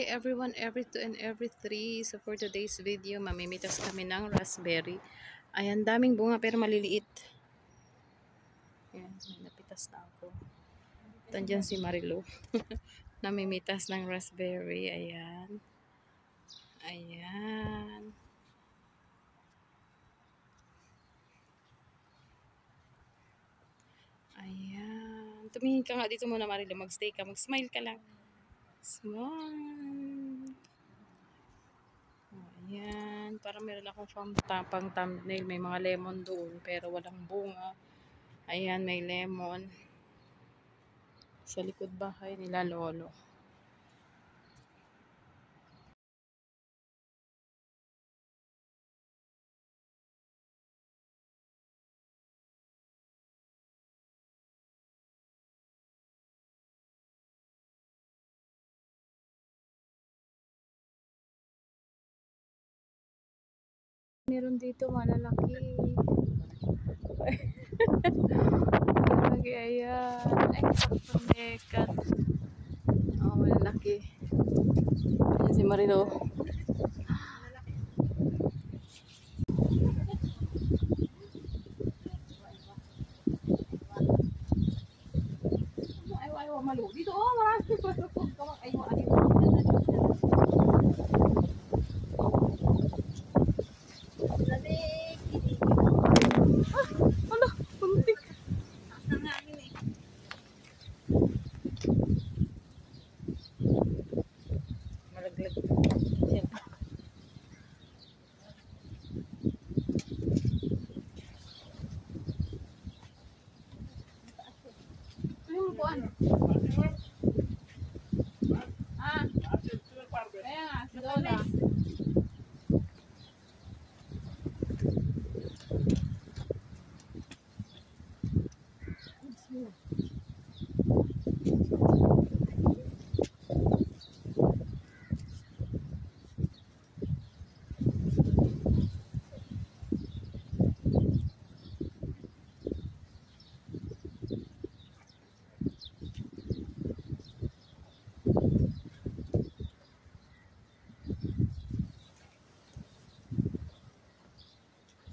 Hi everyone, every 2 and every 3. So for today's video, mamimitas kami ng raspberry. Ayan, daming bunga pero maliliit. Ayan, may napitas na ako. Tandiyan si Marilu. Namimitas ng raspberry. Ayan. Ayan. Ayan. Tumingin ka nga dito muna, Marilu. Magstay ka. Mag-smile ka lang. Smile. Ayan. Parang meron akong pang thumbnail. May mga lemon doon pero walang bunga. Ayan, may lemon. Sa likod bahay nila lolo. Meron dito malalaki. Malalaki, ayan. Eksakto nekat. Oh, malalaki. Ayan si Marino. Ay, malu. Dito, oh, marami. Ay, ano, puntik. Malaglag. Yan. Ano mo po, ano? Ah, kaya nga, si Lola.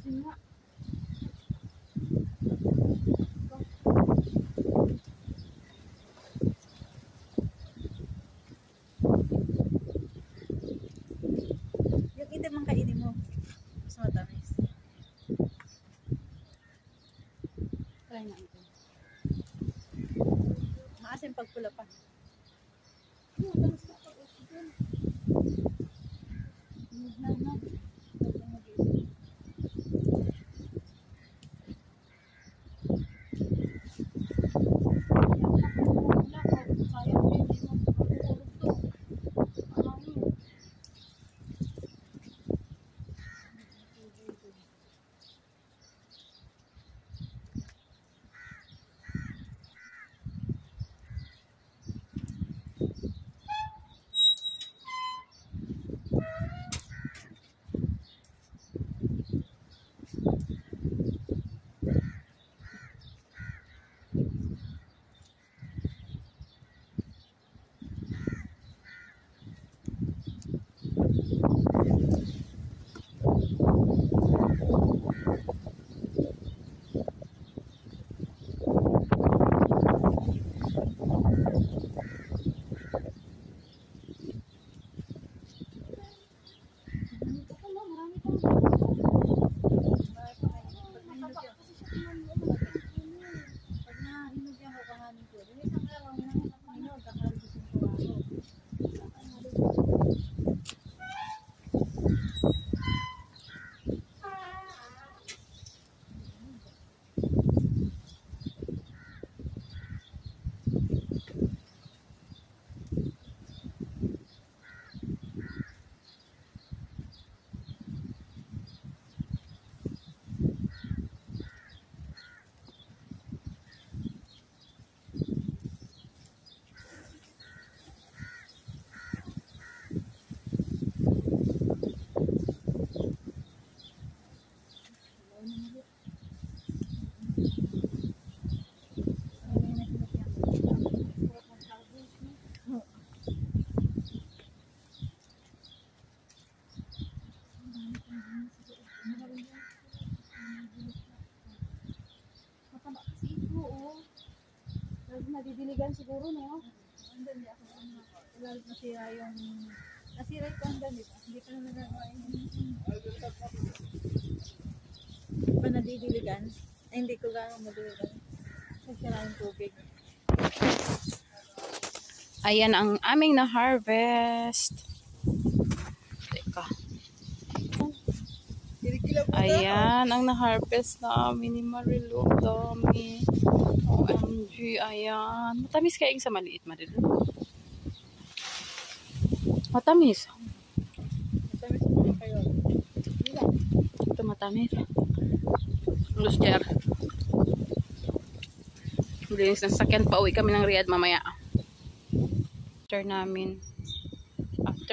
Sino? Yung hindi man kainin mo. Mas matamis. Try na ito. Maasim pagpula pa. nadidiligan siguro, no? Andun, di ako lalo nasira yung nasira yung kondom, di ba? Hindi pa na nagagawa yun. Pa nadidiligan? Ay, hindi ko gano'ng madiligan. Nagsira yung tubig. Ayan ang aming na-harvest. Teka. Ayan ang na-harvest namin ni Marilu. Dami. OMG, ayan. Matamis kaya yung sa maliit, Marilu? Matamis. Matamis mo kayo. Ito matamis. Luster. Linis ng sakyan. Pauwi kami ng Riyadh mamaya. After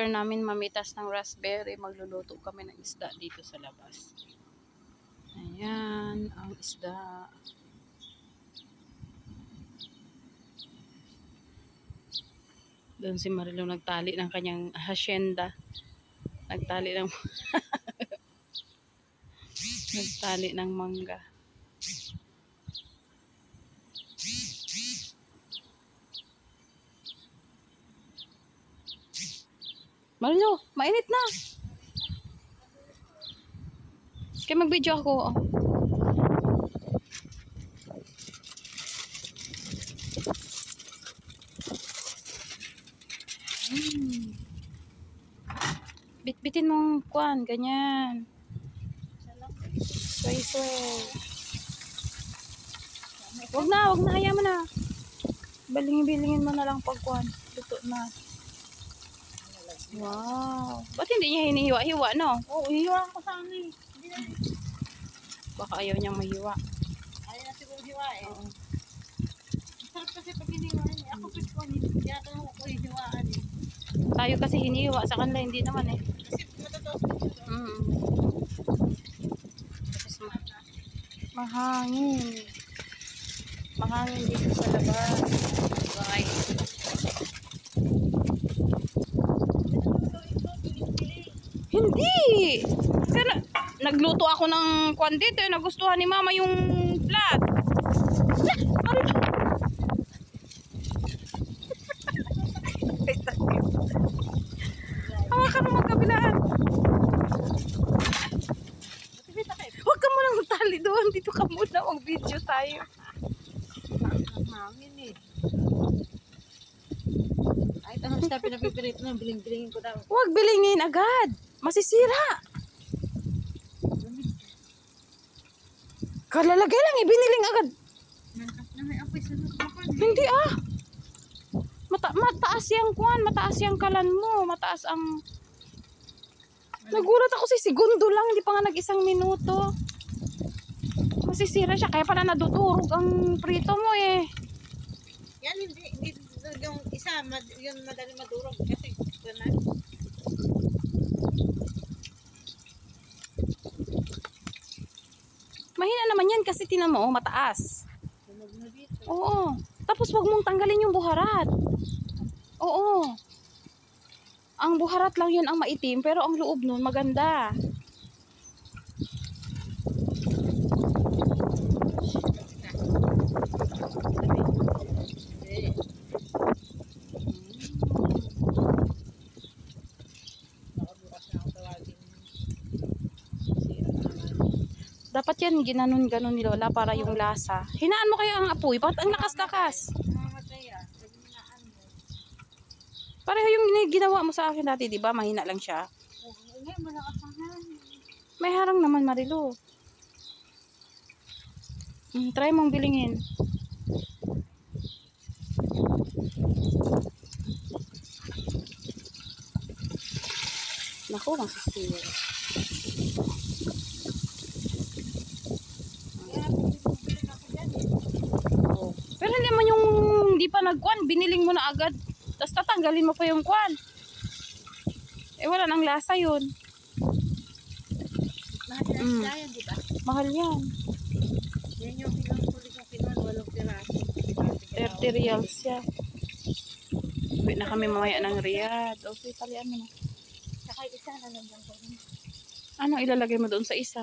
namin mamitas ng raspberry, magluluto kami ng isda dito sa labas. Ayan, ang isda. Doon si Marilu nagtali ng kanyang hacienda. Nagtali ng nagtali ng mangga. Marilu, mainit na. Kaya mag-video ako. Oh. Bitbitin mong kuwan, ganyan. Sway. Wag na, hayaan mo na. Bilingin mo na lang pag kuwan. Luto na. Wow. Ba't hindi niya hinihiwa-hiwa, no? Oo, hiwa ko sa ano eh. Baka ayaw niyang mahiwa. Ayaw na siguro hiwain. Oo. Sarap kasi pag hiniwain eh. Ako pwede ko, hindi yata ko hiwaan eh. Tayo kasi hinihiwa, sa kanila hindi naman eh. Kasi matataos ko ito. Tapos mahangin. Mahangin dito sa labas. Guys. Hindi! Kaya nagluto ako ng kwan dito. Nagustuhan ni mama yung flat. Hawakan mo magkabilaan. Huwag ka munang tali doon. Dito ka muna. Mag-video tayo. Hangin eh. Ay, ito ang step na pipilit na. Biling-bilingin ko daw. Huwag bilingin agad. Masisira. Kalalagay lang. Ibiniling agad. Na may apoy sa nakakan. Hindi ah. Mataas yung kuwan. Mataas yung kalan mo. Mataas ang... Nagulat ako si segundo lang. Hindi pa nga nag-1 minuto. Masisira siya. Kaya pala nadudurog ang prito mo eh. Yan, hindi yung isa, yun madali madurog. Kasi, ganun. Mahina naman yan kasi tinan mo, mataas. Tunog na dito. Oo. Tapos wag mong tanggalin yung buharat. Oo. Ang buharat lang yun ang maitim, pero ang loob nun maganda. Dapat yan ginanon-ganon ni Lola para yung lasa. Hinaan mo kaya ang apoy. Bakit ang lakas-lakas? Mamatay ah. Pag-hinaan mo. Pareho yung ginawa mo sa akin dati, di ba? Mahina lang siya. Ngayon, malakas ang hangin. May harang naman, Marilu. Try mong bilingin. Naku, masisira. Oh. Pero hindi naman yung hindi pa nagkuan, biniling mo na agad. Tapos tatanggalin mo pa yung kuan. Eh wala nang lasa yun. Mahal na yan, di ba? Mahal yan. Yan yung pinangkulit ng pinon, 8 piraso. 30 reals siya. Uwi na kami mamaya ng Riyadh. Okay, talian mo na. Saka isa na lang ko. Ano ilalagay mo doon sa isa?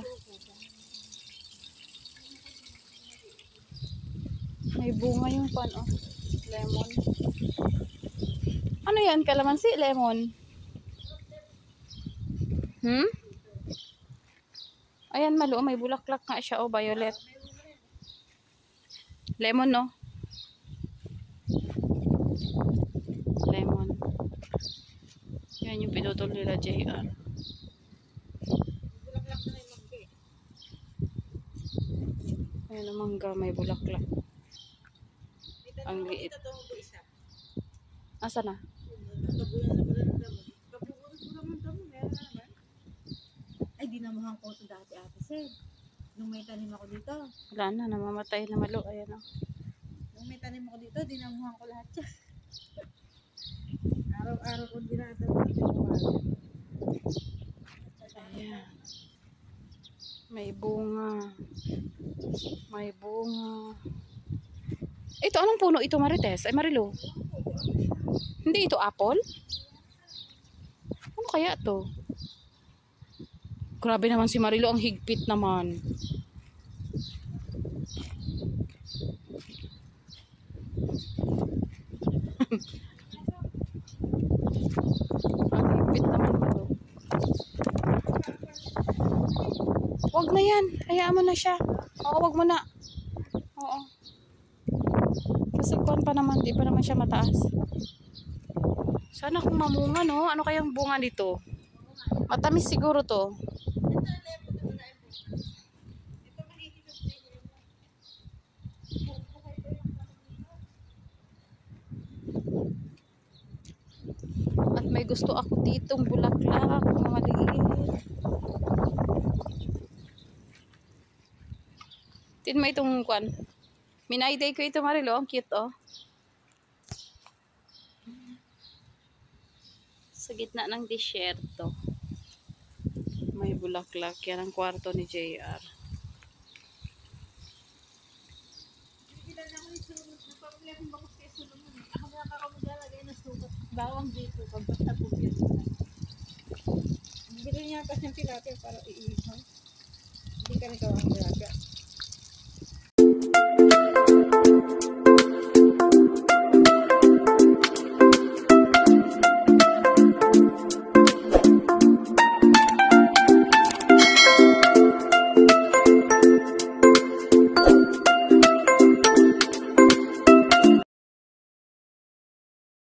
May bunga yung pan, oh. Lemon. Ano yan? Kalamansi? Lemon? Ayan, malo. May bulaklak nga siya. Oh, violet. Lemon, no? Lemon. Yan yung pinutol nila, JR. Ayan ang mangga. May bulaklak. Ang liit. Asa na? Ay, dinamuhan ko ito dati ate sir. Nung may tanim ako dito. Wala na. Namamatay na malo. Ayan o. Nung may tanim ako dito, dinamuhan ko lahat siya. Araw-araw ko dinadala. Ayan. May bunga. May bunga. Ito, anong puno ito, Marites? Ay, Marilo. Hindi ito apple? Ano kaya to? Grabe naman si Marilo, ang higpit naman. Ang higpit naman ito. Wag na yan. Hayaan mo na siya. Oo, wag mo na. Oo. Kasi kuwan pa naman, di pa naman siya mataas. Sana kung mamunga, no? Ano kayang bunga nito? Matamis siguro to. At may gusto ako ditong bulaklak, mga liit. Tin mo itong kuwan. Minayday ko ito, Marilo. Ang cute, oh. Sa gitna ng disyerto. May bulaklak. Yan ang kwarto ni JR. Ako na ako maglalagay na sukat. Bawang dito. Pag basta bugyan. Bili niya kasi ng tilapia para iihaw. Hindi ka nagawa ng tilapia.